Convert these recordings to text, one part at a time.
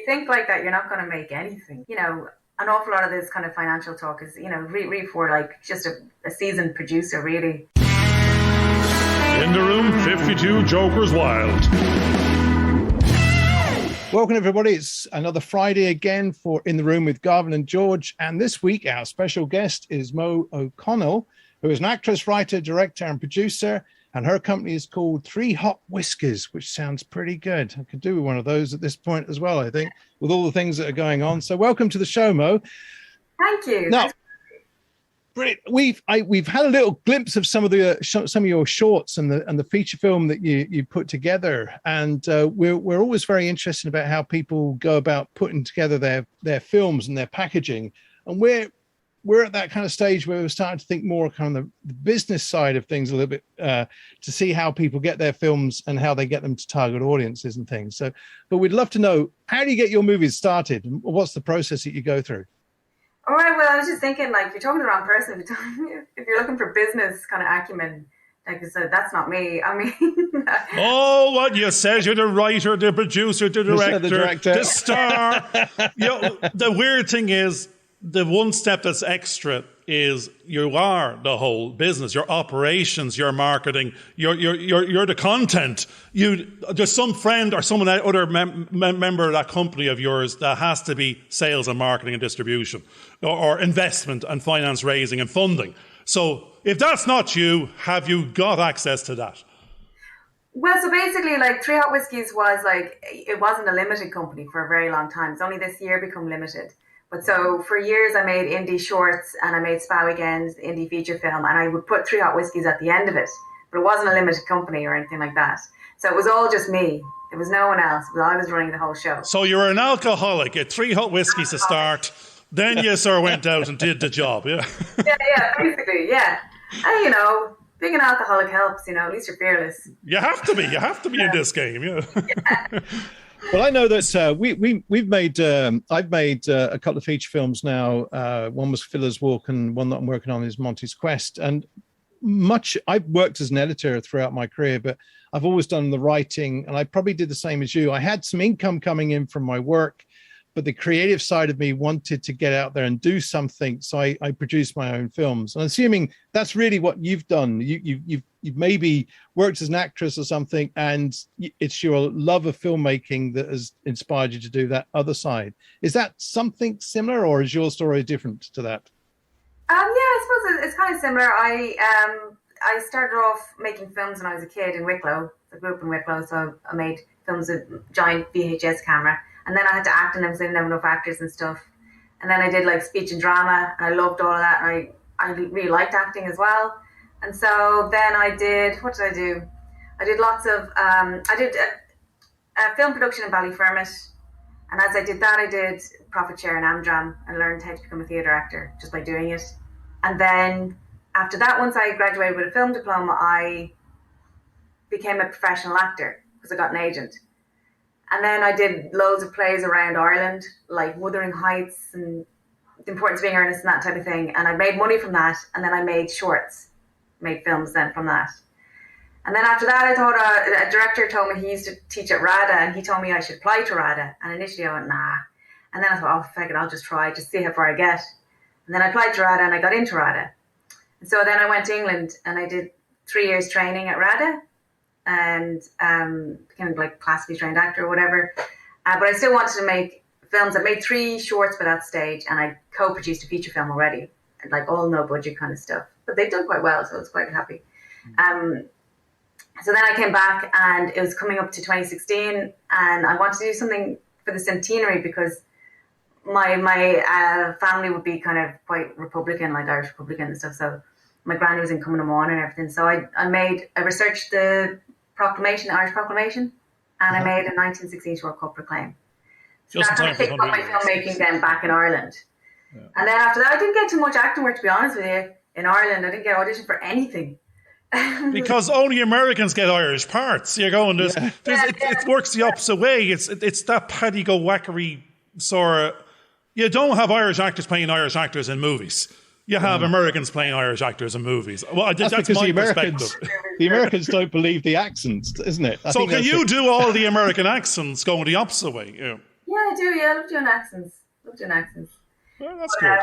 think like that, you're not going to make anything. You know, an awful lot of this kind of financial talk is, you know, really for like just a seasoned producer, really. In the room, 52 Jokers Wild. Welcome, everybody. It's another Friday again for In the Room with Garvin and George. And this week, our special guest is Mo O'Connell, who is an actress, writer, director, and producer. And her company is called Three Hot Whiskies, which sounds pretty good. I could do one of those at this point as well, I think, with all the things that are going on. So welcome to the show, Mo. Thank you. Now, we've had a little glimpse of some of your shorts and the feature film that you put together, and we're always very interested about how people go about putting together their films and their packaging, and we're at that kind of stage where we're starting to think more kind of the business side of things a little bit to see how people get their films and how they get them to target audiences and things. So, but we'd love to know, how do you get your movies started? What's the process that you go through? All right, well, I was just thinking, like, you're talking to the wrong person. If you're looking for business kind of acumen, like I said, that's not me. I mean... Oh, what you said, you're the writer, the producer, the director, the star. You know, the weird thing is, the one step that's extra is you are the whole business, your operations, your marketing, you're the content. There's some friend or someone other member of that company of yours that has to be sales and marketing and distribution, or investment and finance raising and funding. So if that's not you, have you got access to that? Well, so basically, like, Three Hot Whiskies was like, it wasn't a limited company for a very long time. It's only this year become limited. But so for years I made indie shorts and I made Spa Weekends, indie feature film, and I would put Three Hot Whiskies at the end of it. But it wasn't a limited company or anything like that. So it was all just me. There was no one else. But I was running the whole show. So you were an alcoholic at Three Hot Whiskies to start. Then you sort of went out and did the job, yeah? Yeah, basically, yeah. And, you know, being an alcoholic helps, you know, at least you're fearless. You have to be. You have to be in this game, yeah. Well, I know that we've made I've made a couple of feature films now. One was Filler's Walk, and one that I'm working on is Monty's Quest. And I've worked as an editor throughout my career, but I've always done the writing, and I probably did the same as you. I had some income coming in from my work, but the creative side of me wanted to get out there and do something, so I produced my own films. And assuming that's really what you've done, you've maybe worked as an actress or something, and it's your love of filmmaking that has inspired you to do that other side. Is that something similar, or is your story different to that? Yeah, I suppose it's kind of similar. I started off making films when I was a kid in Wicklow. I grew up in Wicklow, so I made films with a giant VHS camera. And then I had to act in them because I didn't have enough actors and stuff. And then I did like speech and drama, and I loved all of that. And I really liked acting as well. And so then what did I do? I did lots of, I did a film production in Ballyfermot. And as I did that, I did profit share and Amdram and learned how to become a theatre actor just by doing it. And then after that, once I graduated with a film diploma, I became a professional actor because I got an agent. And then I did loads of plays around Ireland, like Wuthering Heights and The Importance of Being Earnest and that type of thing. And I made money from that. And then I made shorts, made films then from that. And then after that, I thought a director told me he used to teach at RADA, and he told me I should apply to RADA. And initially I went, nah. And then I thought, oh, fuck it, I'll just try, just see how far I get. And then I applied to RADA and I got into RADA. And so then I went to England and I did 3 years training at RADA. And became like classically trained actor or whatever. But I still wanted to make films. I made 3 shorts by that stage, and I co-produced a feature film already, and like all no budget kind of stuff. But they've done quite well, so I was quite happy. So then I came back, and it was coming up to 2016, and I wanted to do something for the centenary because my family would be kind of quite Republican, like Irish Republican and stuff. So my granny was in Coming on and everything. So I researched the Irish Proclamation, and I made a 1916 short called Proclaim. So that kind of kicked off my filmmaking then back in Ireland. Yeah. And then after that, I didn't get too much acting work, to be honest with you, in Ireland. I didn't get auditioned for anything. Because only Americans get Irish parts. You're going, it works the opposite way. It's that paddy-go-wackery sort of... You don't have Irish actors playing Irish actors in movies. You have Americans playing Irish actors in movies. Well, that's my perspective. The Americans don't believe the accents, isn't it? So can you do all the American accents going the opposite way? Yeah. Yeah, I do. Yeah, I love doing accents. Love doing accents. Well, that's good.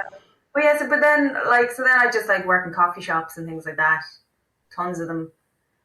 But yeah, but then I just like work in coffee shops and things like that. Tons of them.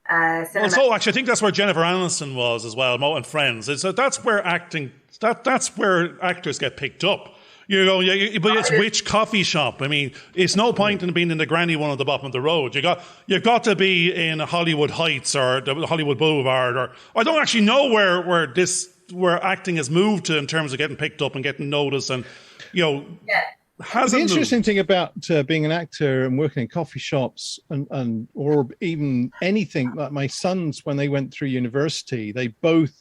Well, so actually, I think that's where Jennifer Aniston was as well, Mo and Friends. That's where acting. That's where actors get picked up. You know, but it's which coffee shop? I mean, it's no point in being in the granny one at the bottom of the road. You got to be in Hollywood Heights or the Hollywood Boulevard, or I don't actually know where acting has moved to in terms of getting picked up and getting noticed, and you know. Yeah. The interesting thing about being an actor and working in coffee shops and or even anything, like my sons, when they went through university, they both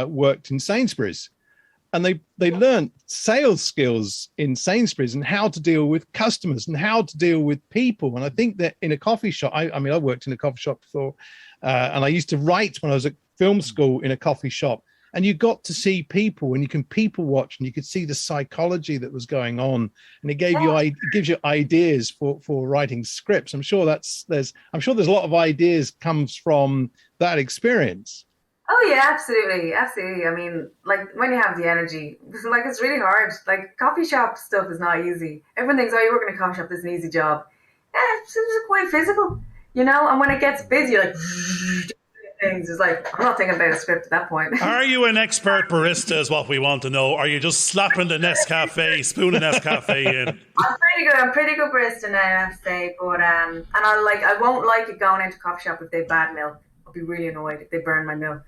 worked in Sainsbury's, and they learned sales skills in Sainsbury's and how to deal with customers and how to deal with people. And I think that in a coffee shop, I mean, I worked in a coffee shop before, and I used to write when I was at film school in a coffee shop. And you got to see people, and you can people watch, and you could see the psychology that was going on, and it gives you ideas for writing scripts. I'm sure there's a lot of ideas comes from that experience. Oh yeah, absolutely. I mean, like when you have the energy, it's really hard. Like coffee shop stuff is not easy. Everyone thinks, oh, you work in a coffee shop, this is an easy job. Yeah, it's quite physical, you know. And when it gets busy, like. Things is like I'm not thinking about a script at that point. Are you an expert barista is what we want to know. Are you just slapping the spoon of Nescafe in? I'm pretty good barista now, I have to say. But and I won't like it going into a coffee shop if they have bad milk. I'll be really annoyed if they burn my milk.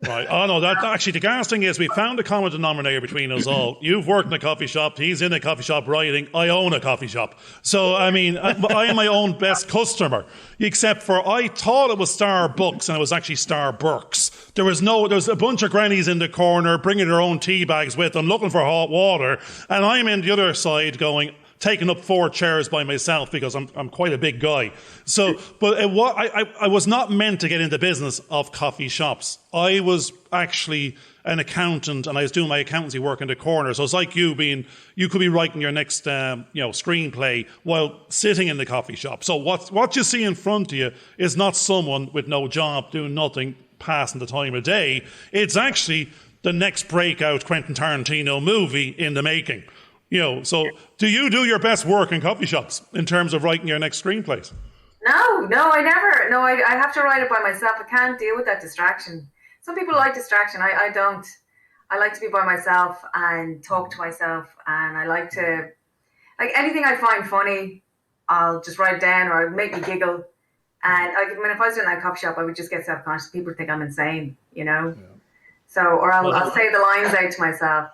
Right. Oh no, that actually the gas thing is we found a common denominator between us all. You've worked in a coffee shop, he's in a coffee shop writing, I own a coffee shop. So I mean I am my own best customer. Except for I thought it was Starbucks and it was actually Starbucks. There was a bunch of grannies in the corner bringing their own tea bags with them, looking for hot water, and I'm in the other side going, taking up 4 chairs by myself because I'm quite a big guy. So, but I was not meant to get into business of coffee shops. I was actually an accountant, and I was doing my accountancy work in the corner. So it's like you could be writing your next screenplay while sitting in the coffee shop. So what you see in front of you is not someone with no job doing nothing, passing the time of day. It's actually the next breakout Quentin Tarantino movie in the making. You know, so do you do your best work in coffee shops in terms of writing your next screenplays? No, I never. No, I have to write it by myself. I can't deal with that distraction. Some people like distraction. I don't. I like to be by myself and talk to myself. And I like to, like anything I find funny, I'll just write it down or it'll make me giggle. And if I was in that coffee shop, I would just get self-conscious. People think I'm insane, you know? Yeah. So, or I'll say the lines out to myself.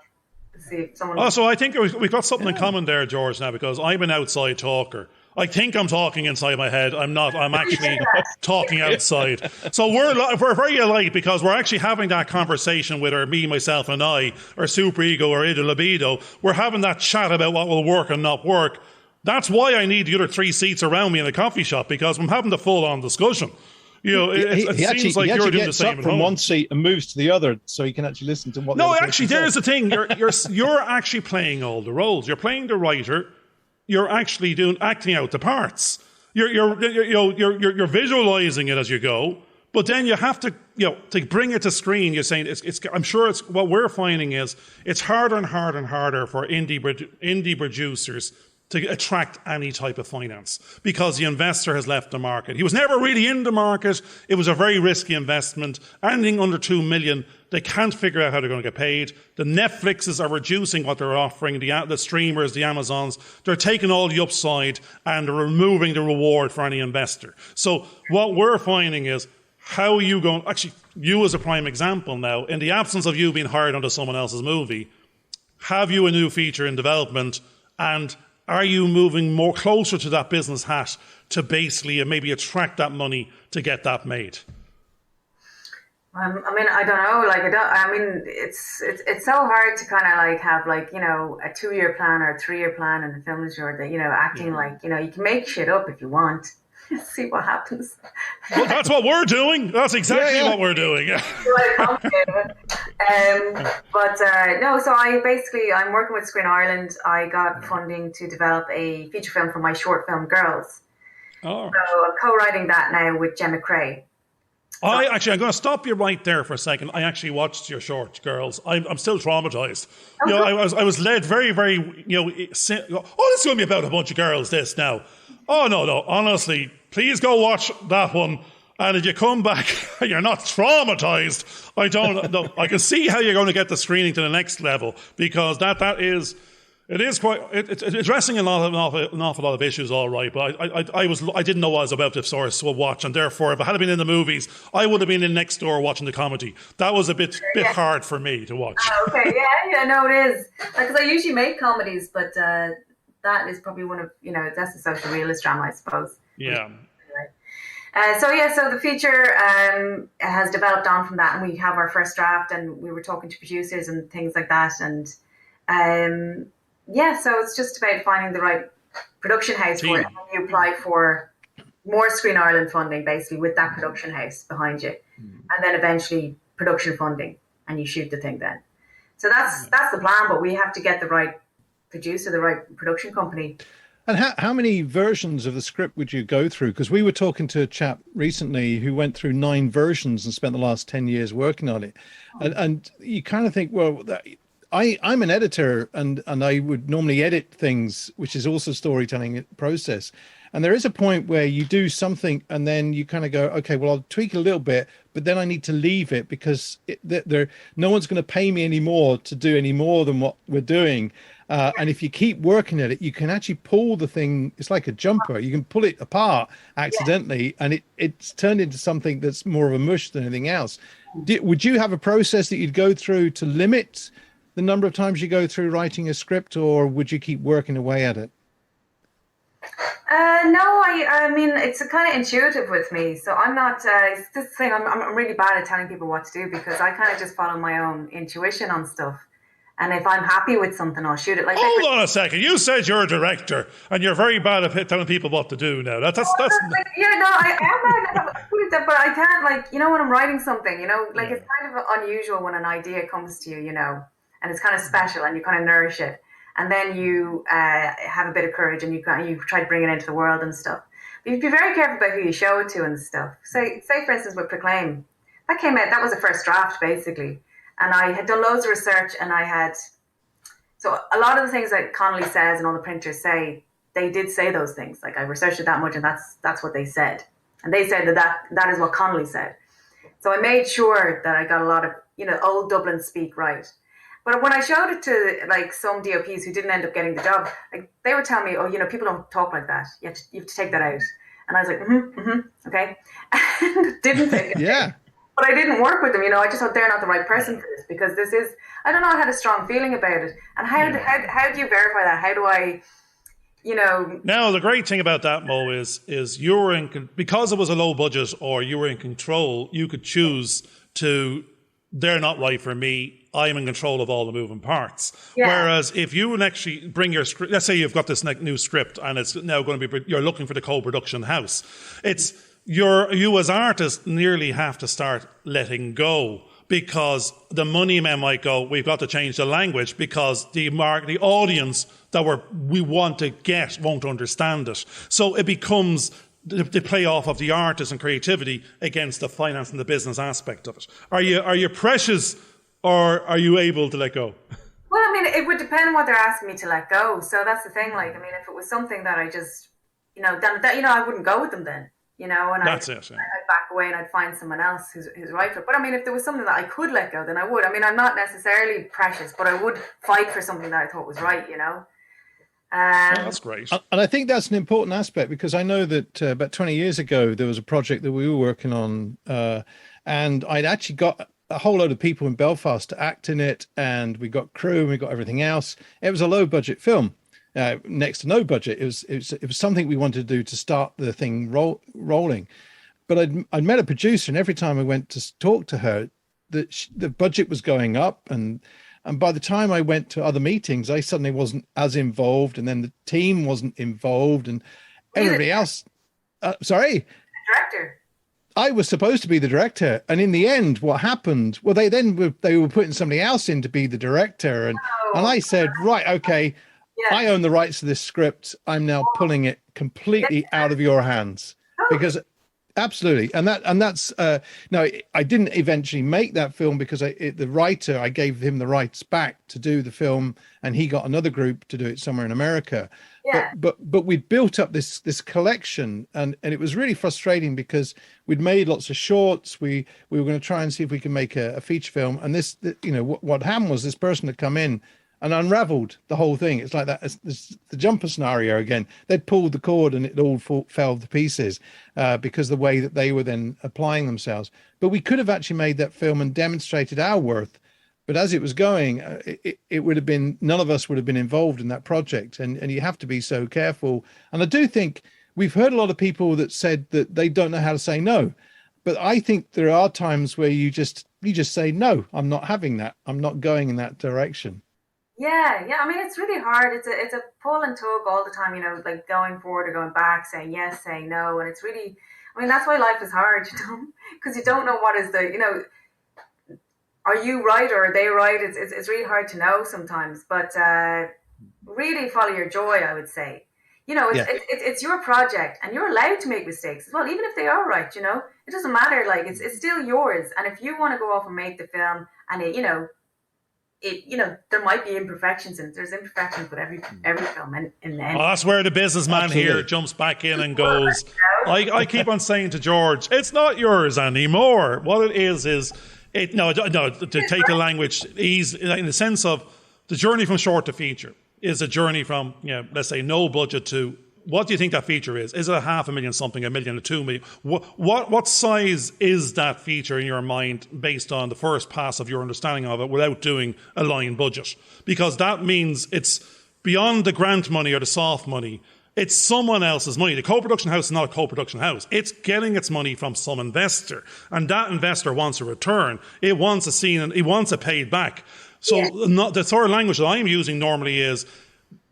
See if someone... So I think we've got something in common there, George, now, because I'm an outside talker. I think I'm talking inside my head. I'm not. I'm actually talking outside. So we're very alike because we're actually having that conversation with our me, myself, and I, our superego, or id libido. We're having that chat about what will work and not work. That's why I need the other 3 seats around me in a coffee shop, because I'm having the full-on discussion. You know, it seems like you're doing the same. He from one seat and moves to the other, so he can actually listen to what. No, actually, there's the thing. You're actually playing all the roles. You're playing the writer. You're actually acting out the parts. You're visualizing it as you go. But then you have to, to bring it to screen. You're saying I'm sure it's what we're finding is it's harder and harder and harder for indie producers to attract any type of finance because the investor has left the market. He was never really in the market. It was a very risky investment. Anything under 2 million, they can't figure out how they're going to get paid. The Netflixes are reducing what they're offering, the streamers, the Amazons. They're taking all the upside and they're removing the reward for any investor. So what we're finding is, how are you going, actually, you as a prime example now, in the absence of you being hired onto someone else's movie, have you a new feature in development, and are you moving more closer to that business hat to basically maybe attract that money to get that made? I mean, I don't know. It's so hard to kind of have a 2-year plan or a 3-year plan in the film industry that, acting you can make shit up if you want. See what happens. Well, that's what we're doing. That's exactly what we're doing. Yeah. So I'm working with Screen Ireland. I got funding to develop a feature film for my short film Girls. Oh. So I'm co-writing that now with Gemma Cray. I'm going to stop you right there for a second. I actually watched your short, girls. I'm still traumatized. You know, I was led very, very, oh, this is going to be about a bunch of girls, this now. Oh, no, honestly, please go watch that one. And if you come back and you're not traumatized, I don't know. I can see how you're going to get the screening to the next level, because it is quite. It's addressing an awful lot of issues, all right. But I didn't know what I was about to watch, and therefore, if I had been in the movies, I would have been in next door watching the comedy. That was a bit hard for me to watch. Okay, yeah, no, it is, because I usually make comedies, but that is probably one of that's a social realist drama, I suppose. Yeah. So the feature has developed on from that, and we have our first draft, and we were talking to producers and things like that, and so it's just about finding the right production house for it. And you apply for more Screen Ireland funding, basically, with that production house behind you, and then eventually production funding, and you shoot the thing then. So that's the plan, but we have to get the right producer, the right production company. And how many versions of the script would you go through? Because we were talking to a chap recently who went through 9 versions and spent the last 10 years working on it. And you kind of think, well, I'm an editor, and I would normally edit things, which is also storytelling process. And there is a point where you do something and then you kind of go, okay, well, I'll tweak a little bit, but then I need to leave it because no one's going to pay me anymore to do any more than what we're doing. And if you keep working at it, you can actually pull the thing. It's like a jumper. You can pull it apart accidentally, and it's turned into something that's more of a mush than anything else. Would you have a process that you'd go through to limit the number of times you go through writing a script, or would you keep working away at it? No, I mean, it's kind of intuitive with me. So I'm not, it's this thing, I'm really bad at telling people what to do, because I kind of just follow my own intuition on stuff. And if I'm happy with something, I'll shoot it. Hold on a second. You said you're a director, and you're very bad at telling people what to do now. That's I am bad, but I can't, when I'm writing something, it's kind of unusual when an idea comes to you, and it's kind of special, and you kind of nourish it. And then you have a bit of courage, and you try to bring it into the world and stuff. But you be very careful about who you show it to and stuff. Say for instance, with Proclaim, that came out, that was the first draft, basically. And I had done loads of research, and so a lot of the things that Connell says and all the printers say, they did say those things. Like, I researched it that much, and that's what they said. And they said that is what Connell said. So I made sure that I got a lot of, old Dublin speak right. But when I showed it to some DOPs who didn't end up getting the job, they would tell me, people don't talk like that. You have to take that out. And I was like, okay. And didn't take it. Yeah. But I didn't work with them, I just thought they're not the right person for this, because this is, I don't know, I had a strong feeling about it. And how do you verify that? How do I, Now, the great thing about that, Mo, is you were because it was a low budget, or you were in control, you could choose to, they're not right for me, I'm in control of all the moving parts. Yeah. Whereas if you would actually bring your script, let's say you've got this new script, and it's now going to be, you're looking for the co-production house. You as artists nearly have to start letting go, because the money men might go, we've got to change the language because the audience that we want to get won't understand it. So it becomes the play off of the artist and creativity against the finance and the business aspect of it. Are you precious, or are you able to let go? Well, I mean, it would depend on what they're asking me to let go. So that's the thing. If it was something that I just, then I wouldn't go with them then. And I'd back away, and I'd find someone else who's right for it. But I mean, if there was something that I could let go, then I would. I mean, I'm not necessarily precious, but I would fight for something that I thought was right, That's great. And I think that's an important aspect, because I know that about 20 years ago, there was a project that we were working on, and I'd actually got a whole load of people in Belfast to act in it, and we got crew, and we got everything else. It was a low budget film. Next to no budget. It was something we wanted to do to start the thing rolling. But I'd met a producer, and every time I went to talk to her, the budget was going up, and by the time I went to other meetings, I suddenly wasn't as involved, and then the team wasn't involved, and everybody else. Sorry, director. I was supposed to be the director, and in the end, what happened? Well, they were putting somebody else in to be the director, and I said, right, okay. Yeah. I own the rights to this script. I'm now pulling it completely out of your hands, because Absolutely, and that's no. I didn't eventually make that film because the writer, I gave him the rights back to do the film, and he got another group to do it somewhere in America. Yeah. But we'd built up this collection, and it was really frustrating because we'd made lots of shorts. We were going to try and see if we could make a feature film, and what happened was this person had come in and unraveled the whole thing. It's like that. It's the jumper scenario again. They'd pulled the cord and it all fell to pieces because the way that they were then applying themselves. But we could have actually made that film and demonstrated our worth. But as it was going, it would have been, none of us would have been involved in that project. And you have to be so careful. And I do think we've heard a lot of people that said that they don't know how to say no. But I think there are times where you just say, no, I'm not having that. I'm not going in that direction. Yeah. I mean, it's really hard. It's a pull and tug all the time, like going forward or going back, saying yes, saying no. And it's really, I mean, that's why life is hard, because you don't know what is are you right or are they right? It's really hard to know sometimes, but really follow your joy, I would say. It's your project and you're allowed to make mistakes as well, even if they are right, it doesn't matter. Like it's still yours. And if you want to go off and make the film and there might be imperfections, and there's imperfections with every film in the end. Well, that's where the businessman here jumps back in and goes, I keep on saying to George, it's not yours anymore. What it is to take the language easy, in the sense of the journey from short to feature is a journey from, let's say no budget to, what do you think that feature is? Is it 500,000 something, 1 million, or 2 million? What size is that feature in your mind based on the first pass of your understanding of it without doing a line budget? Because that means it's beyond the grant money or the soft money. It's someone else's money. The co-production house is not a co-production house. It's getting its money from some investor. And that investor wants a return. It wants a scene and it wants it paid back. So the third language that I'm using normally is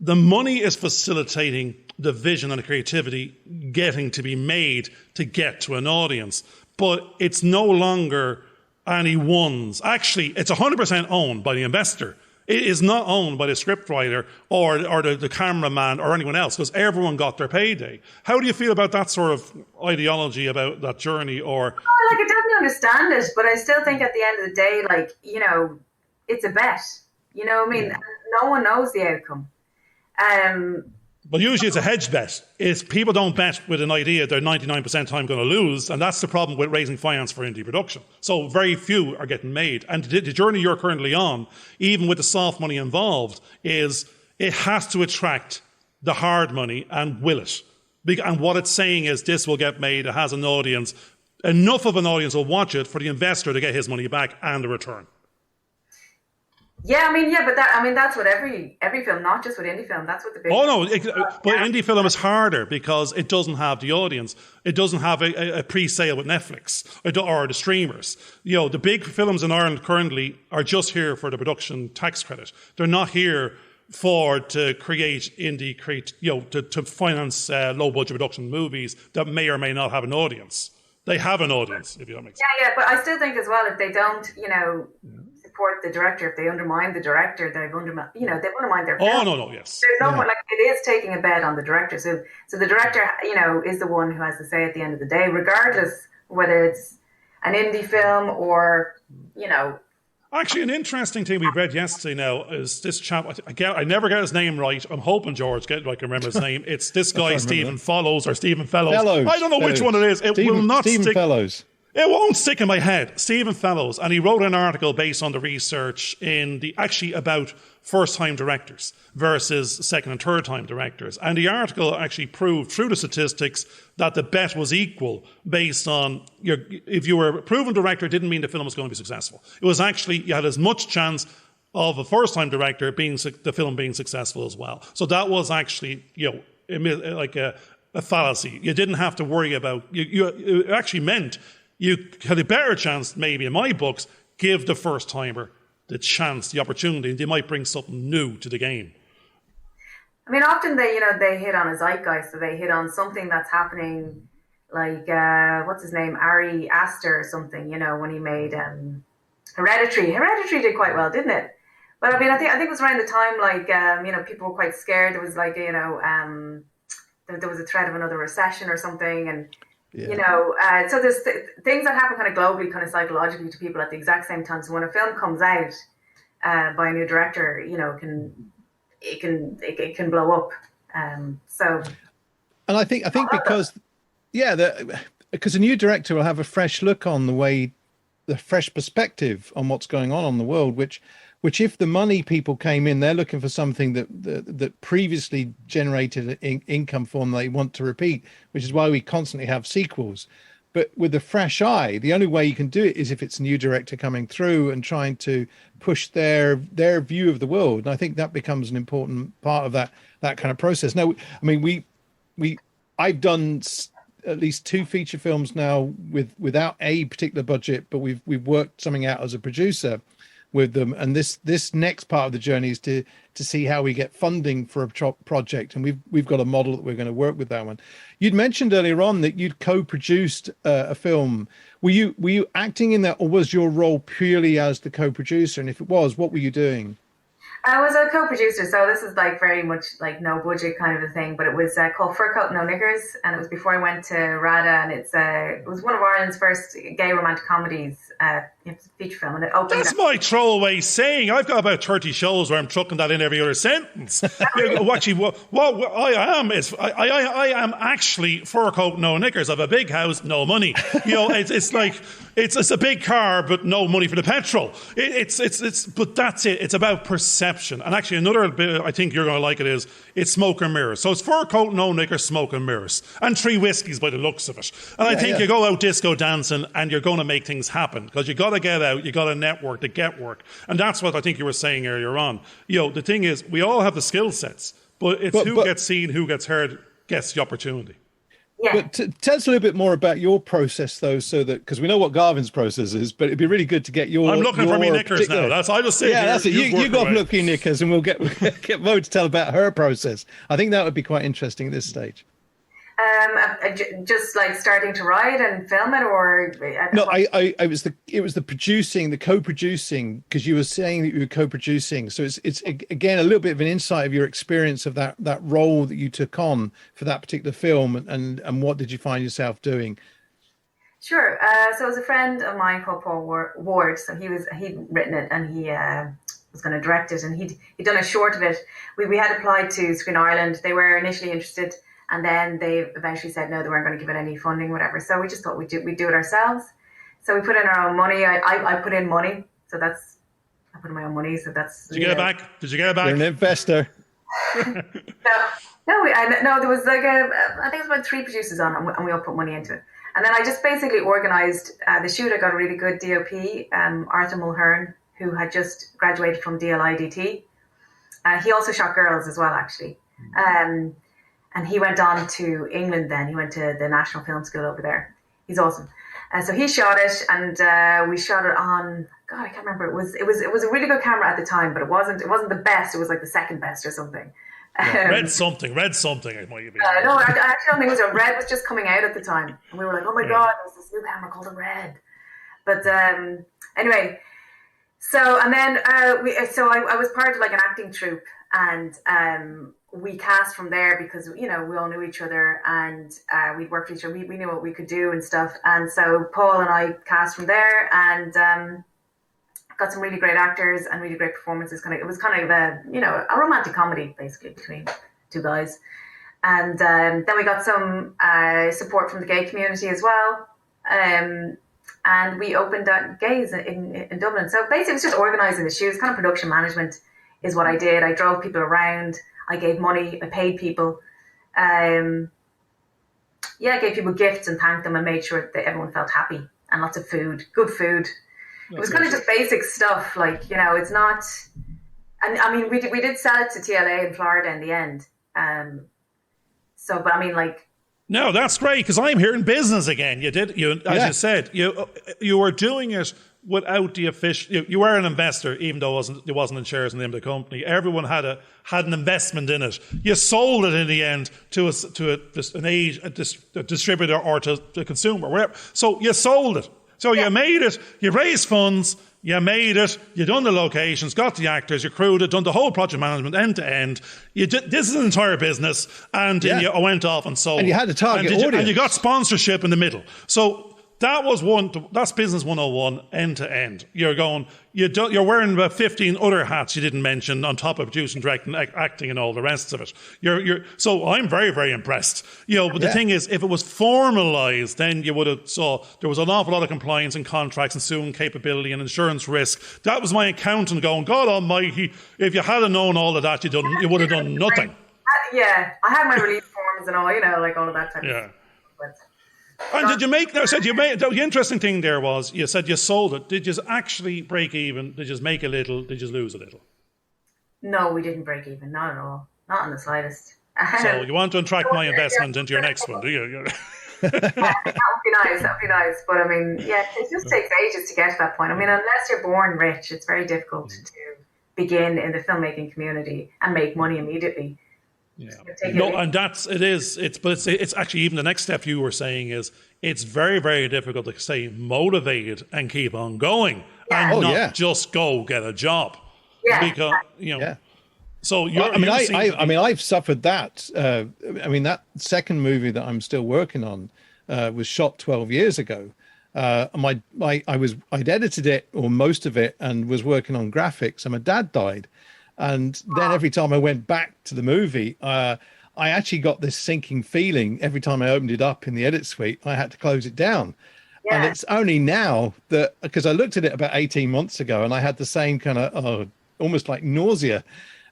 the money is facilitating the vision and the creativity getting to be made to get to an audience. But it's no longer anyone's. Actually, it's 100% owned by the investor. It is not owned by the scriptwriter or the cameraman or anyone else, because everyone got their payday. How do you feel about that sort of ideology about that journey? Or I definitely understand it, but I still think at the end of the day, it's a bet. I mean, no one knows the outcome. But usually it's a hedge bet. It's people don't bet with an idea they're 99% of the time going to lose, and that's the problem with raising finance for indie production. So very few are getting made. And the journey you're currently on, even with the soft money involved, is it has to attract the hard money, and will it? And what it's saying is this will get made, it has an audience, enough of an audience will watch it for the investor to get his money back and a return. Yeah, but that's what every film, not just with indie film. That's what the big. But indie film is harder because it doesn't have the audience. It doesn't have a pre-sale with Netflix or the streamers. The big films in Ireland currently are just here for the production tax credit. They're not here to create to finance low budget production movies that may or may not have an audience. They have an audience, if you don't make sense. Yeah, but I still think as well, if they don't, support the director, if they undermine the director, they've undermined their film. Oh, no, yes. There's no one, it is taking a bet on the director. So the director, is the one who has to say at the end of the day, regardless whether it's an indie film or, Actually, an interesting thing we read yesterday now is this chap, I never get his name right. I'm hoping George I can remember his name. It's this guy, Stephen Fellows. I don't know which one it is. Stephen Fellows. It won't stick in my head. Stephen Fellows, and he wrote an article based on the research about first-time directors versus second and third-time directors. And the article actually proved through the statistics that the bet was equal based on if you were a proven director, it didn't mean the film was going to be successful. It was actually, you had as much chance of a first-time director the film being successful as well. So that was actually, like a fallacy. You didn't have to worry about, it actually meant you had a better chance, maybe in my books, give the first timer the chance, the opportunity, and they might bring something new to the game. I mean, often they hit on a zeitgeist, so they hit on something that's happening, like what's his name, Ari Aster or something. When he made Hereditary. Hereditary did quite well, didn't it? But I mean, I think it was around the time people were quite scared. There was there was a threat of another recession or something, and Yeah. You know, so there's things that happen kind of globally, kind of psychologically to people at the exact same time. So when a film comes out by a new director, you know, it can blow up. So, and I think because because a new director will have a fresh look on the fresh perspective on what's going on the world, which if the money people came in, they're looking for something that previously generated an income form they want to repeat, which is why we constantly have sequels. But with a fresh eye, the only way you can do it is if it's a new director coming through and trying to push their view of the world. And I think that becomes an important part of that kind of process. Now, I mean, I've done at least 2 feature films now without a particular budget, but we've worked something out as a producer with them, and this next part of the journey is to see how we get funding for a project, and we've got a model that we're going to work with that one. You'd mentioned earlier on that you'd co-produced a film. Were you acting in that, or was your role purely as the co-producer? And if it was, what were you doing? I was a co-producer, so this is like very much like no budget kind of a thing, but it was called Fur Coat No Knickers, and it was before I went to RADA, and it was one of Ireland's first gay romantic comedies, feature film, and it opened. That's my throwaway saying. I've got about 30 shows where I'm chucking that in every other sentence. Actually, what I am is I am actually Fur Coat No Knickers. I have a big house, no money. You know, it's like it's a big car, but no money for the petrol. But that's it. It's about perception. And actually, another bit I think you're going to like it is it's smoke and mirrors. So it's Fur Coat No Knickers, smoke and mirrors, and 3 whiskies by the looks of it. And I think you go out disco dancing, and you're going to make things happen because you got to get out, you got to network to get work, and that's what I think you were saying earlier on. You know, the thing is, we all have the skill sets, but it's who gets seen, who gets heard, gets the opportunity. Yeah. But tell us a little bit more about your process, though, so that because we know what Garvin's process is, but it'd be really good to get your. I'm looking for me knickers now. That's I just say. Yeah, that's it. You go look for your knickers, and we'll get Mo to tell about her process. I think that would be quite interesting at this stage. Just like starting to write and film it, or no, it was the co-producing, because you were saying that you were co-producing. So it's again a little bit of an insight of your experience of that role that you took on for that particular film, and what did you find yourself doing? Sure. So it was a friend of mine called Paul Ward. So he'd written it, and he was going to direct it, and he'd done a short of it. We had applied to Screen Ireland. They were initially interested. And then they eventually said no, they weren't going to give it any funding, whatever. So we just thought we'd do it ourselves. So we put in our own money. I put in money, so I put in my own money. So that's. Did you get it back? Did you get it back? You're an investor. No. There was like I think it was about 3 producers on, and we all put money into it. And then I just basically organised the shoot. I got a really good DOP, Arthur Mulhern, who had just graduated from DLIDT. He also shot Girls as well, actually. And he went on to England then. He went to the National Film School over there. He's awesome. So he shot it, and we shot it on, God, I can't remember. It was a really good camera at the time, but it wasn't the best. It was like the second best or something. Yeah, red something. It might be. No, I actually don't think it was a Red. Was just coming out at the time, and we were like, oh my God, there's this new camera called a Red. But anyway, so and then I was part of like an acting troupe, and we cast from there because, you know, we all knew each other, and we'd worked with each other. We knew what we could do and stuff. And so Paul and I cast from there, and got some really great actors and really great performances. It was kind of a romantic comedy basically between 2 guys. And then we got some support from the gay community as well. And we opened Gays in Dublin. So basically it was just organising the shoots, kind of production management is what I did. I drove people around. I gave money. I paid people. I gave people gifts and thanked them and made sure that everyone felt happy, and lots of food, good food. It was kind of just basic stuff, like, you know, it's not. And I mean, we did sell it to TLA in Florida in the end. But I mean, like. No, that's great, because I'm here in business again. You you said, you were doing it without the official. You were an investor, even though it wasn't in shares in the name of the company. Everyone had an investment in it. You sold it in the end to a distributor or to a consumer, whatever. So you sold it. So you made it. You raised funds. You made it, you done the locations, got the actors, you crewed it, done the whole project management end to end. This is an entire business, and then you went off and sold. And you had a target audience. And you got sponsorship in the middle. So that's business 101 end to end. You're wearing about 15 other hats you didn't mention on top of producing, directing, acting, and all the rest of it. So I'm very, very impressed. But the thing is, if it was formalized, then you would have saw there was an awful lot of compliance and contracts and suing capability and insurance risk. That was my accountant going, God Almighty, if you hadn't known all of that, you would have done nothing. I had my release forms and all, like all of that type of stuff. And did you make? The interesting thing there was you said you sold it. Did you actually break even? Did you make a little? Did you lose a little? No, we didn't break even. Not at all. Not in the slightest. So you want to attract my investment into your next one, do you? That would be nice. That would be nice. But I mean, it just takes ages to get to that point. I mean, unless you're born rich, it's very difficult to begin in the filmmaking community and make money immediately. Yeah. No, and it's actually even the next step you were saying is it's very, very difficult to stay motivated and keep on going and not just go get a job. Yeah. Because So I've suffered that. That second movie that I'm still working on was shot 12 years ago. I'd edited it or most of it and was working on graphics, and my dad died. And then every time I went back to the movie, I actually got this sinking feeling every time I opened it up in the edit suite. I had to close it down. Yeah. And it's only now that, because I looked at it about 18 months ago and I had the same kind of, almost like nausea.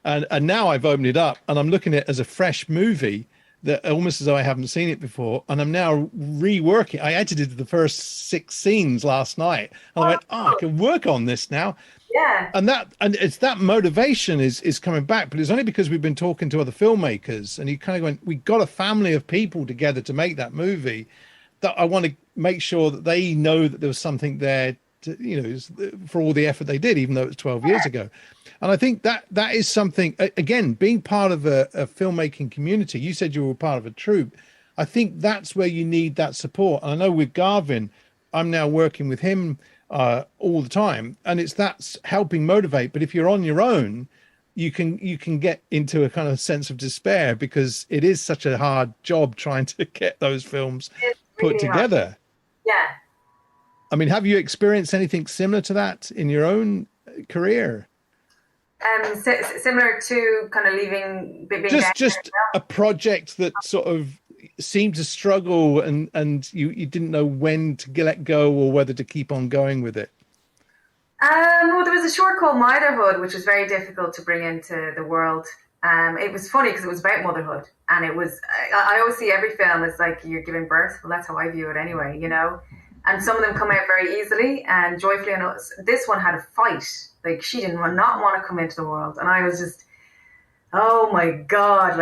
And now I've opened it up and I'm looking at it as a fresh movie, that almost as though I haven't seen it before. And I'm now reworking. I edited the first 6 scenes last night. And I went, I can work on this now. Yeah. And it's that motivation is coming back, but it's only because we've been talking to other filmmakers and you kind of went, we got a family of people together to make that movie, that I want to make sure that they know that there was something there to, for all the effort they did, even though it was 12 years ago. And I think that is something, again, being part of a filmmaking community. You said you were part of a troupe. I think that's where you need that support. And I know with Garvin, I'm now working with him all the time, and that's helping motivate. But if you're on your own, you can get into a kind of sense of despair, because it is such a hard job trying to get those films put together. Hard. Yeah. I mean, have you experienced anything similar to that in your own career? Similar to kind of leaving, being just a project that sort of seemed to struggle and you didn't know when to let go or whether to keep on going with it. Well, there was a short called Motherhood, which was very difficult to bring into the world. It was funny because it was about motherhood, and it was, I always see every film as like you're giving birth. Well, that's how I view it anyway, and some of them come out very easily and joyfully. And this one had a fight. Like, she did not want to come into the world. And I was just, oh my God,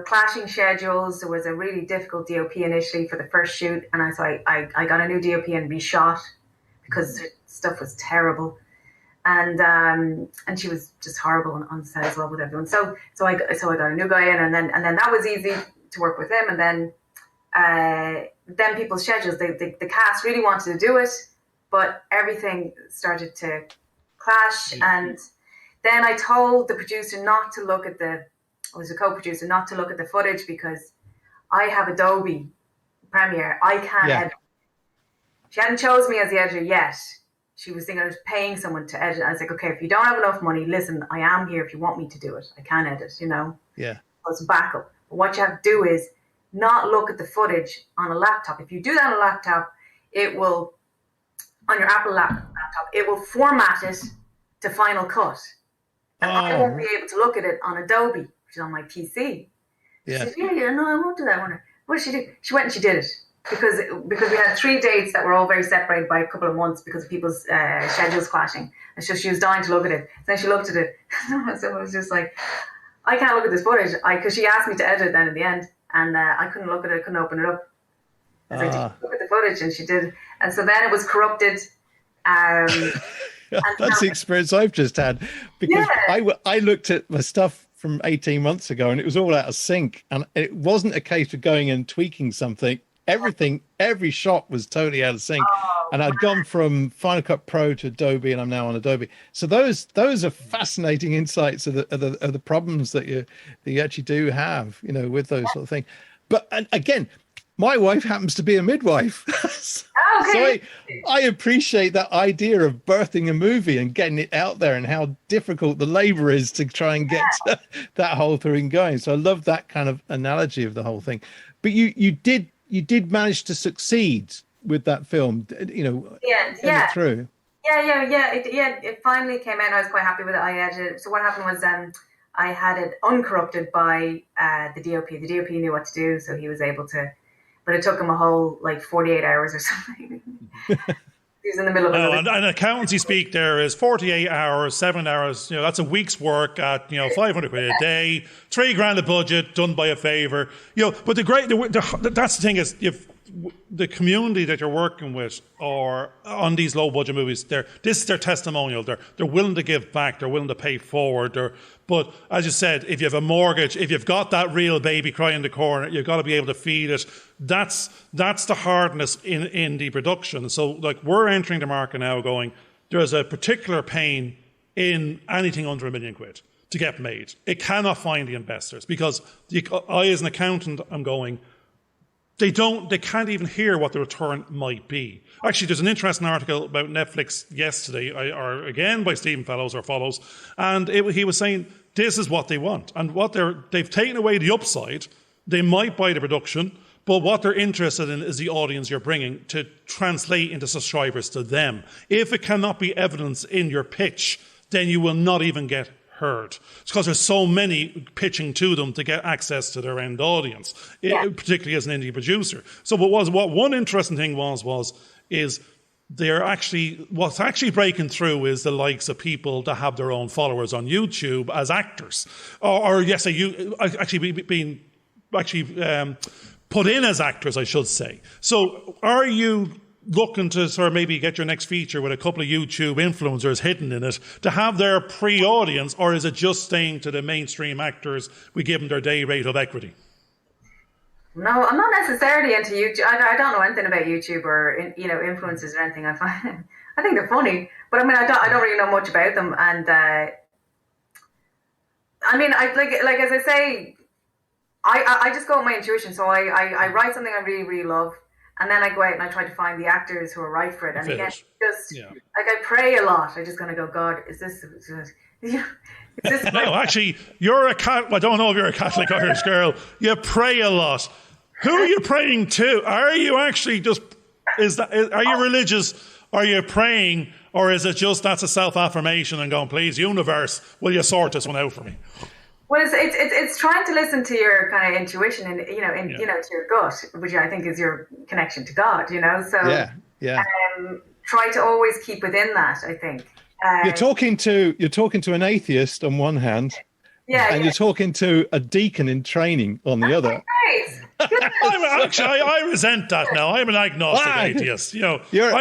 clashing schedules. There was a really difficult DOP initially for the first shoot. And I got a new DOP and reshot because stuff was terrible. And she was just horrible on set as well with everyone. So I got a new guy in, and then that was easy to work with him. And then people's schedules, the cast really wanted to do it, but everything started to clash. And then I told the producer not to look at the footage, because I have Adobe Premiere. I can't edit. She hadn't chosen me as the editor yet. She was thinking of paying someone to edit. I was like, okay, if you don't have enough money, listen, I am here if you want me to do it. I can edit, Yeah. It's backup. But what you have to do is not look at the footage on a laptop. If you do that on a laptop, it will, on your Apple laptop, it will format it to Final Cut. And I won't be able to look at it on Adobe, which is on my PC. Yeah. She said, no, I won't do that. What did she do? She went and she did it. Because we had 3 dates that were all very separated by a couple of months because of people's schedules clashing. And so she was dying to look at it. Then she looked at it. So it was just like, I can't look at this footage. Because she asked me to edit it then in the end. And I couldn't look at it. I couldn't open it up. I was like, look at the footage. And she did. And so then it was corrupted. That's the experience I've just had. Because I looked at my stuff from 18 months ago and it was all out of sync. And it wasn't a case of going and tweaking something. every shot was totally out of sync. And I'd gone from Final Cut Pro to Adobe, and I'm now on Adobe. So those are fascinating insights of the problems that you actually do have, with those sort of things. But again, my wife happens to be a midwife. So I appreciate that idea of birthing a movie and getting it out there, and how difficult the labor is to try and get that whole thing going. So I love that kind of analogy of the whole thing. But you did manage to succeed with that film, through. It finally came out. I was quite happy with it. I edited it. So what happened was I had it uncorrupted by the DOP. The DOP knew what to do, so he was able to. But it took him a whole 48 hours or something. He was in the middle of it. And accountancy speak there is 48 hours, 7 hours. That's a week's work at 500 quid a day, $3,000 a budget done by a favor. But that's the thing is, if the community that you're working with or on these low budget movies, this is their testimonial. They're willing to give back. They're willing to pay forward. But as you said, if you have a mortgage, if you've got that real baby crying in the corner, you've got to be able to feed it. That's the hardness in the production. So we're entering the market now going, there's a particular pain in anything under £1 million to get made. It cannot find the investors because I, as an accountant, I'm going, they can't even hear what the return might be. Actually, there's an interesting article about Netflix yesterday, or again by Stephen Follows, and he was saying this is what they want, and they've taken away the upside. They might buy the production, but what they're interested in is the audience you're bringing to translate into subscribers to them. If it cannot be evidence in your pitch, then you will not even get heard. It's because there's so many pitching to them to get access to their end audience, particularly as an indie producer. So what one interesting thing is what's actually breaking through is the likes of people that have their own followers on YouTube as actors, or being put in as actors, I should say. So are you looking to sort of maybe get your next feature with a couple of YouTube influencers hidden in it to have their pre-audience, or is it just staying to the mainstream actors? We give them their day rate of equity. No, I'm not necessarily into YouTube. I don't know anything about YouTube or influencers or anything. I think they're funny, but I don't really know much about them. And as I say, I just go with my intuition. So I write something I really, really love. And then I go out and I try to find the actors who are right for it. And again, I pray a lot. I just kind of go, God, is this no, actually, you're a Catholic. I don't know if you're a Catholic Irish girl. You pray a lot. Who are you praying to? Are you actually are you religious? Are you praying? Or is it just that's a self-affirmation and going, please, universe, will you sort this one out for me? Well, it's trying to listen to your kind of intuition and to your gut, which I think is your connection to God. So try to always keep within that. I think you're talking to an atheist on one hand, and you're talking to a deacon in training on the other. I resent that now. I'm an agnostic atheist. I'm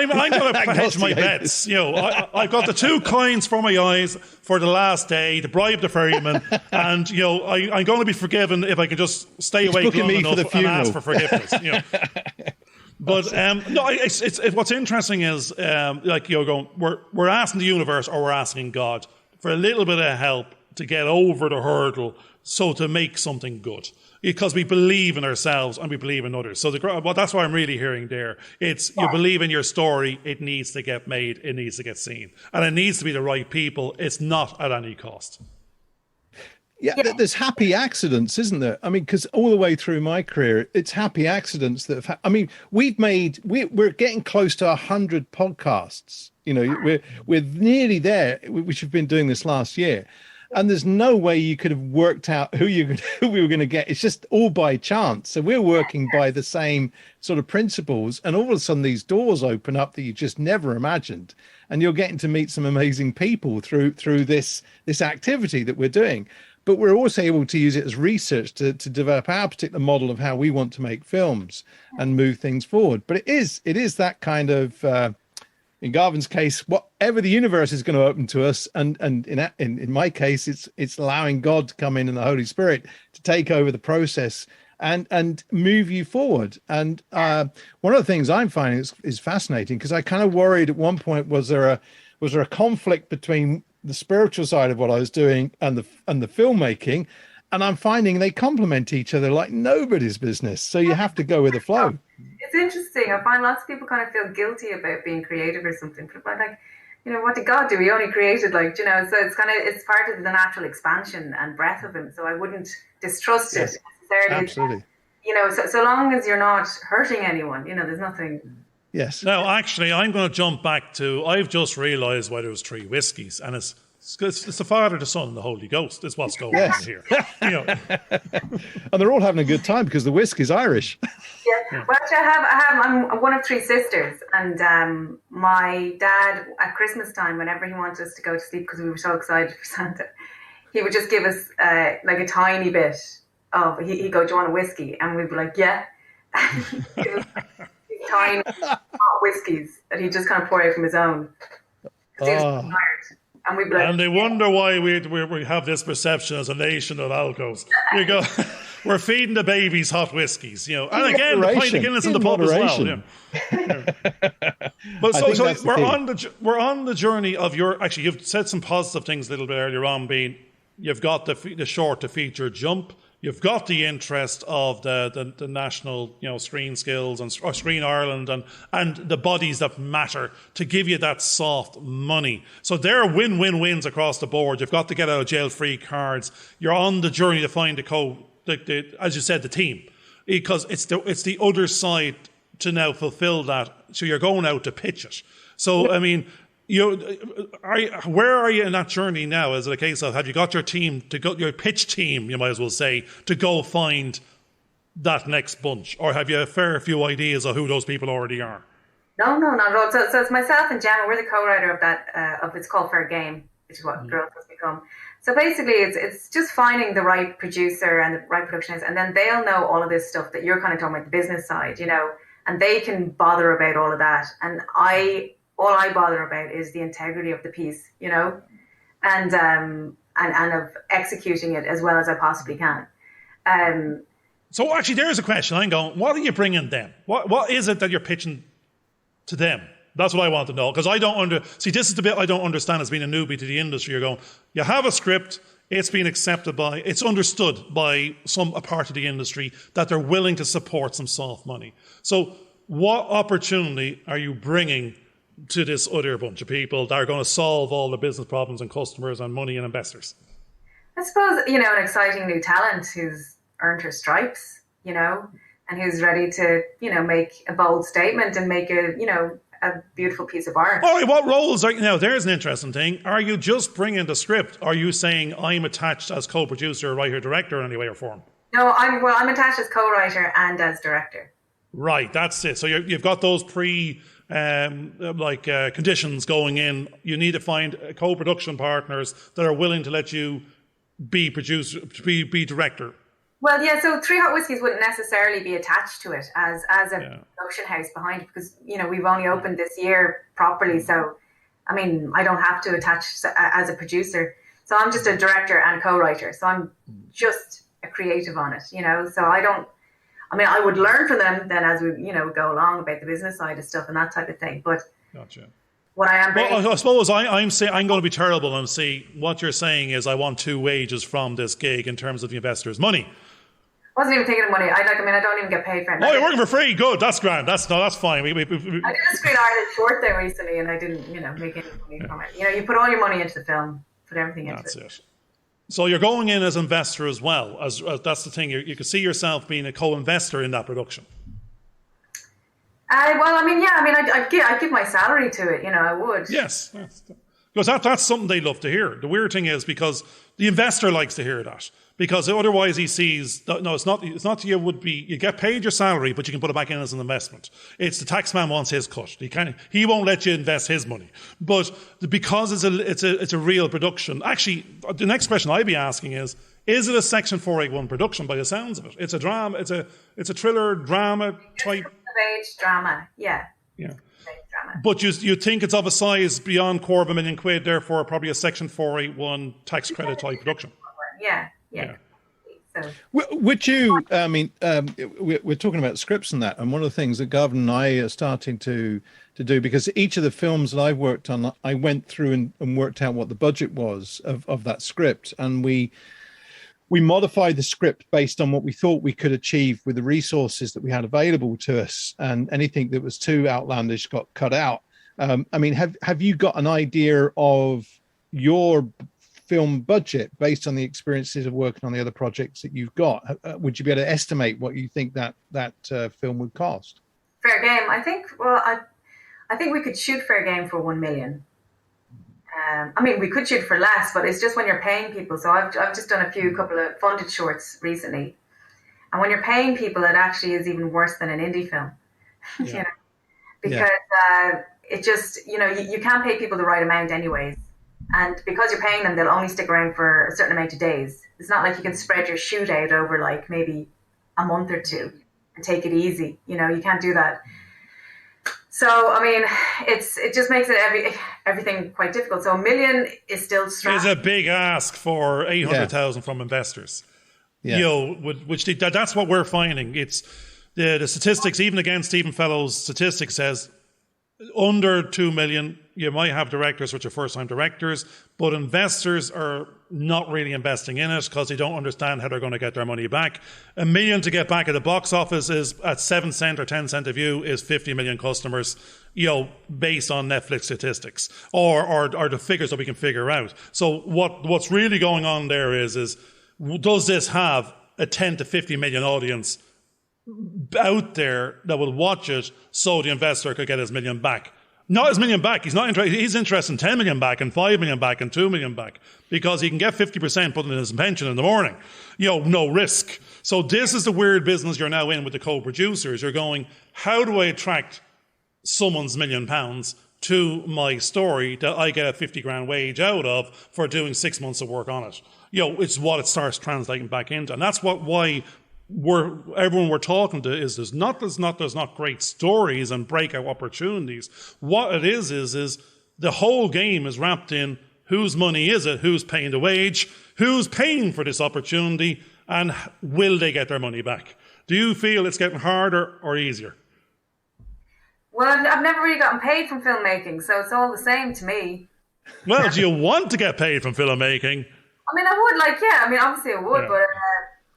going to hedge my bets. I've got the 2 coins for my eyes for the last day to bribe the ferryman, and I'm going to be forgiven if I can just stay awake long enough and ask for forgiveness. But what's interesting is we're asking the universe, or we're asking God for a little bit of help to get over the hurdle, so to make something good. Because we believe in ourselves and we believe in others. So that's what I'm really hearing there. It's you believe in your story, it needs to get made, it needs to get seen. And it needs to be the right people. It's not at any cost. Yeah, there's happy accidents, isn't there? I mean, because all the way through my career, it's happy accidents that have we're getting close to 100 podcasts. We're nearly there, which have been doing this last year. And there's no way you could have worked out who we were going to get. It's just all by chance. So we're working by the same sort of principles. And all of a sudden, these doors open up that you just never imagined. And you're getting to meet some amazing people through this activity that we're doing. But we're also able to use it as research to develop our particular model of how we want to make films and move things forward. But it is that kind of... in Garvin's case, whatever the universe is going to open to us, and in my case, it's allowing God to come in and the Holy Spirit to take over the process and move you forward. And one of the things I'm finding is fascinating, because I kind of worried at one point, was there a conflict between the spiritual side of what I was doing and the filmmaking? And I'm finding they complement each other like nobody's business. So you have to go with the flow. It's interesting. I find lots of people kind of feel guilty about being creative or something. But I'm like, what did God do? He only created, so it's part of the natural expansion and breath of him. So I wouldn't distrust it necessarily. Absolutely. So long as you're not hurting anyone, there's nothing. Yes. Now, actually, I'm going to jump back to, I've just realised why there was 3 whiskies, and it's the Father, the Son, and the Holy Ghost is what's going on here. And they're all having a good time because the whiskey's Irish. Yeah. Well, actually, I'm one of 3 sisters, and my dad at Christmas time, whenever he wanted us to go to sleep because we were so excited for Santa, he would just give us like a tiny bit of. He'd go, "Do you want a whiskey?" And we'd be like, "Yeah." It was these tiny hot whiskies that he'd just kind of pour out from his own. He was tired. And, we'd be like, and they wonder why we have this perception as a nation of alcos. You go, we're feeding the babies hot whiskies, And again, the pint of Guinness in the pub as well. But so we're on the journey of your. Actually, you've said some positive things a little bit earlier on. Being you've got the short to feature jump. You've got the interest of the national, Screen Skills or Screen Ireland and the bodies that matter to give you that soft money. So there are win-win-wins across the board. You've got to get out of jail-free cards. You're on the journey to find as you said, the team, because it's the other side to now fulfill that. So you're going out to pitch it. So I mean. Where are you in that journey now? Is it a case of have you got your team to go, your pitch team, you might as well say, to go find that next bunch, or have you a fair few ideas of who those people already are? No, not at all. So it's myself and Gemma. We're the co-writer of that. It's called Fair Game, which is what Girls Must Become. So basically, it's just finding the right producer and the right production house, and then they'll know all of this stuff that you're kind of talking about, the business side, and they can bother about all of that, and all I bother about is the integrity of the piece, and of executing it as well as I possibly can. So actually, there's a question. I'm going, what are you bringing them? What is it that you're pitching to them? That's what I want to know, because this is the bit I don't understand as being a newbie to the industry. You're going, you have a script, it's been accepted it's understood by a part of the industry that they're willing to support some soft money. So what opportunity are you bringing to this other bunch of people that are going to solve all the business problems and customers and money and investors? I suppose, an exciting new talent who's earned her stripes, and who's ready to, make a bold statement and make a beautiful piece of art. All right, what roles are you now? There's an interesting thing. Are you just bringing the script? Are you saying I'm attached as co-producer, writer, director in any way or form? No, I'm attached as co-writer and as director. Right, that's it. So you've got those conditions going in. You need to find co-production partners that are willing to let you be producer, be director. Well, yeah. So 3 Hot Whiskies wouldn't necessarily be attached to it as a production house behind it, because we've only opened this year properly. So, I mean, I don't have to attach as a producer. So I'm just a director and co-writer. So I'm just a creative on it. So I don't. I mean, I would learn from them then as we, go along about the business side of stuff and that type of thing. But gotcha. What I am bringing... Well, I suppose I'm saying I'm going to be terrible and say what you're saying is I want 2 wages from this gig in terms of the investor's money. I wasn't even thinking of money. I don't even get paid for it. Oh, you're working for free? Good. That's grand. That's fine. I did a Screen Ireland short there recently, and I didn't, make any money from it. You put all your money into the film, put everything into it. That's it. So you're going in as investor as well. As that's the thing. You can see yourself being a co-investor in that production. I'd give my salary to it. I would. Yes, because that's something they love to hear. The weird thing is because the investor likes to hear that, because otherwise he sees it's not you get paid your salary, but you can put it back in as an investment. It's the taxman wants his cut. He won't let you invest his money, but because it's a real production. Actually, the next question I'd be asking is it a Section 481 production by the sounds of it? It's a drama. It's a thriller drama type. Age drama, yeah. But you think it's of a size beyond £250,000, therefore probably a Section 481 tax credit type production. Yeah. So, would you? I mean, we're talking about scripts and that, and one of the things that Gavin and I are starting to do, because each of the films that I've worked on, I went through and worked out what the budget was of that script, and we modified the script based on what we thought we could achieve with the resources that we had available to us, and anything that was too outlandish got cut out. I mean, have you got an idea of your film budget based on the experiences of working on the other projects that you've got? Would you be able to estimate what you think that film would cost? Fair game. I think. Well, I think we could shoot fair game for 1 million. I mean, we could shoot for less, but it's just when you're paying people. So I've just done a couple of funded shorts recently, and when you're paying people, it actually is even worse than an indie film. You know, because it just, you know, you can't pay people the right amount anyways. And because you're paying them, they'll only stick around for a certain amount of days. It's not like you can spread your shoot out over like maybe a month or two and take it easy. You know, you can't do that. So, I mean, it just makes it everything quite difficult. So 1 million is still strong. It's a big ask for 800,000 from investors. Yeah. You know, which that's what we're finding. It's the statistics, even against Stephen Fellowes' statistics, says under 2 million, you might have directors which are first-time directors, but investors are not really investing in it because they don't understand how they're going to get their money back. 1 million to get back at the box office is at 7 cent or 10 cent a view is 50 million customers, you know, based on Netflix statistics or the figures that we can figure out. So what's really going on there is does this have a 10 to 50 million audience out there that will watch it so the investor could get his million back? Not his million back. He's not interested. He's interested in 10 million back and 5 million back and 2 million back because he can get 50% put in his pension in the morning. You know, no risk. So this is the weird business you're now in with the co-producers. You're going, how do I attract someone's £1 million to my story that I get a 50 grand wage out of for doing 6 months of work on it? You know, it's what it starts translating back into. And that's why everyone we're talking to is there's not great stories and breakout opportunities. What it is the whole game is wrapped in whose money is it, who's paying the wage, who's paying for this opportunity, and will they get their money back? Do you feel it's getting harder or easier? Well, I've never really gotten paid from filmmaking, so it's all the same to me. Well, do you want to get paid from filmmaking? I mean, I would, obviously I would, but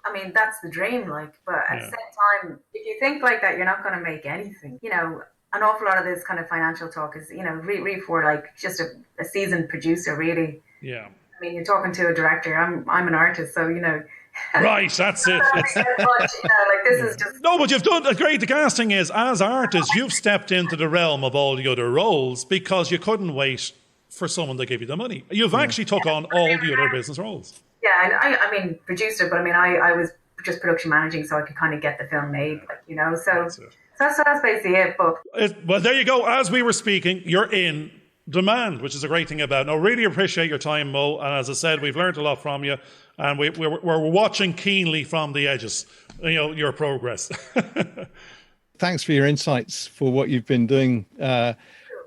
I mean, that's the dream, but at the same time, if you think like that, you're not going to make anything. You know, an awful lot of this kind of financial talk is, you know, really for just a seasoned producer, really. Yeah. I mean, you're talking to a director. I'm an artist, so, you know. Right, that's it. This is just... No, but you've done great. The casting is, as artists, you've stepped into the realm of all the other roles because you couldn't wait for someone to give you the money. You've actually took on all the other business roles. Yeah, and I mean, producer, but I mean, I was just production managing so I could kind of get the film made, you know, so that's basically it. But well, there you go. As we were speaking, you're in demand, which is a great thing about it. No, really appreciate your time, Mo. And as I said, we've learned a lot from you, and we're watching keenly from the edges, you know, your progress. Thanks for your insights for what you've been doing.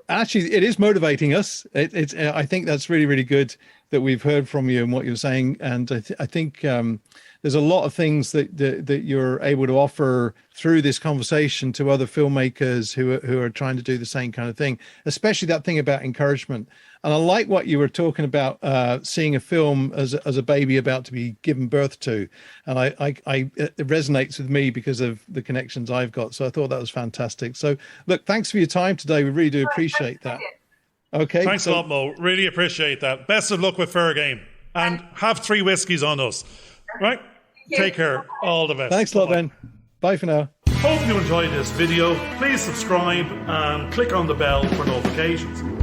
Actually, it is motivating us. I think that's really, really good that we've heard from you and what you're saying. And I think there's a lot of things that you're able to offer through this conversation to other filmmakers who are trying to do the same kind of thing, especially that thing about encouragement. And I like what you were talking about, seeing a film as a baby about to be given birth to. And it resonates with me because of the connections I've got. So I thought that was fantastic. So look, thanks for your time today. We really do appreciate that. Okay. Thanks a lot, Mo. Really appreciate that. Best of luck with fair game. And have 3 whiskies on us. Right? Take care. All the best. Thanks a lot, Ben. Bye for now. Hope you enjoyed this video. Please subscribe and click on the bell for notifications.